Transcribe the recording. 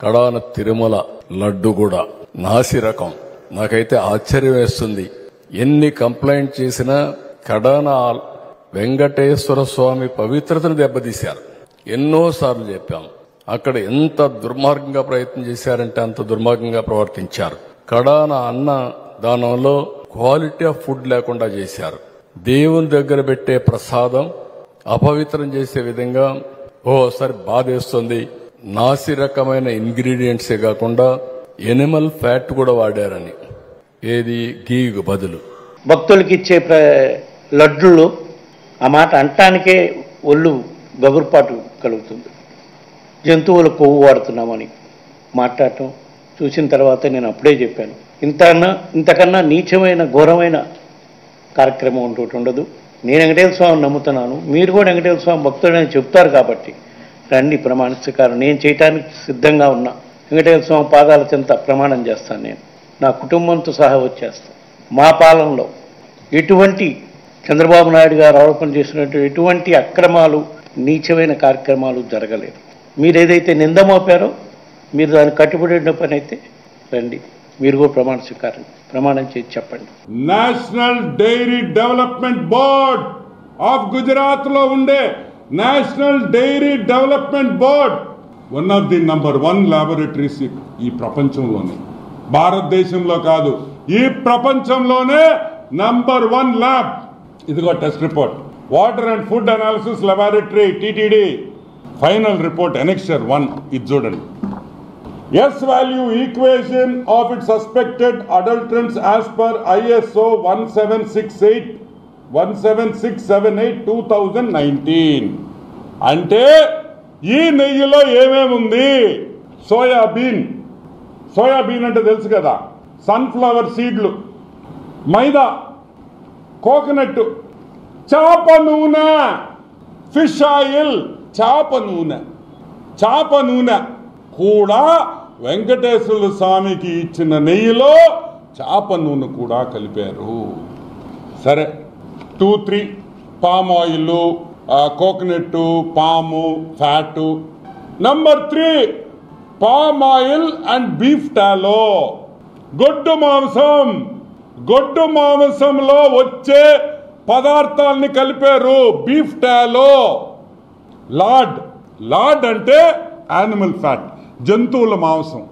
కడాన తిరుమల లడ్డు కూడా నాసి రకం. నాకైతే ఆశ్చర్యం వేస్తుంది. ఎన్ని కంప్లైంట్ చేసినా కడాన వెంకటేశ్వర స్వామి పవిత్రతను దెబ్బతీశారు. ఎన్నోసార్లు చెప్పాం. అక్కడ ఎంత దుర్మార్గంగా ప్రయత్నం చేశారంటే అంత దుర్మార్గంగా ప్రవర్తించారు. కడాన అన్న దానంలో క్వాలిటీ ఆఫ్ ఫుడ్ లేకుండా చేశారు. దేవుని దగ్గర పెట్టే ప్రసాదం అపవిత్రం చేసే విధంగా ఓసారి బాధేస్తుంది. నాసి రకమైన ఇంగ్రీడియంట్సే కాకుండా ఎనిమల్ ఫ్యాట్ కూడా వాడారని. ఏది గీకు బదులు భక్తులకి ఇచ్చే లడ్డులో ఆ మాట అంటానికే ఒళ్ళు గగురుపాటు కలుగుతుంది. జంతువుల కొవ్వు వాడుతున్నామని మాట్లాడటం చూసిన తర్వాత నేను అప్పుడే చెప్పాను, ఇంతకన్నా నీచమైన ఘోరమైన కార్యక్రమం ఉంటూ ఉండదు. నేను వెంకటేశ్వర స్వామిని నమ్ముతున్నాను, మీరు కూడా వెంకటేశ్వర స్వామి భక్తుడని చెప్తారు కాబట్టి రండి ప్రమాణ స్వీకారం నేను చేయటానికి సిద్ధంగా ఉన్నా. వెంకటేశ్వర స్వామి పాదాల చెంత ప్రమాణం చేస్తాను. నేను నా కుటుంబంతో సహా వచ్చేస్తాను. మా పాలనలో ఎటువంటి చంద్రబాబు నాయుడు గారు ఆరోపణ చేసినట్టు ఎటువంటి అక్రమాలు నీచమైన కార్యక్రమాలు జరగలేదు. మీరు ఏదైతే నింద మోపారో మీరు దాన్ని కట్టుబడిన పని అయితే రండి, మీరు కూడా ప్రమాణం చేసి చెప్పండి. National dairy development board of Gujarat లో ఉండే national dairy development board one of the #1 laboratories ఈ ప్రపంచంలోనే, భారతదేశంలో కాదు ఈ ప్రపంచంలోనే #1 ల్యాబ్. ఇదిగో test report, water and food analysis laboratory TTD final report annexure 1. ఇది చూడండి. S value equation of its suspected adulterants as per ISO 17678/2019. అంటే ఈ నెయ్యిలో ఏమేమి ఉంది? సోయాబీన్ అంటే తెలుసు కదా, సన్ఫ్లవర్ సీడ్లు, మైదా, కోకోనట్, చేప నూనె, ఫిష్ ఆయిల్, చేప నూనె కూడా వెంకటేశ్వర స్వామికి ఇచ్చిన నెయ్యిలో చేప నూనె కూడా కలిపారు. సరే 2-3 పామ్ ఆయిల్, కోకోనట్, పాము, fat. Number 3 palm oil and beef టాలో, గొడ్డు మాంసంలో వచ్చే పదార్థాలని కలిపారు. బీఫ్ టాలో, లాడ్ అంటే యానిమల్ ఫ్యాట్, జంతువుల మాంసం.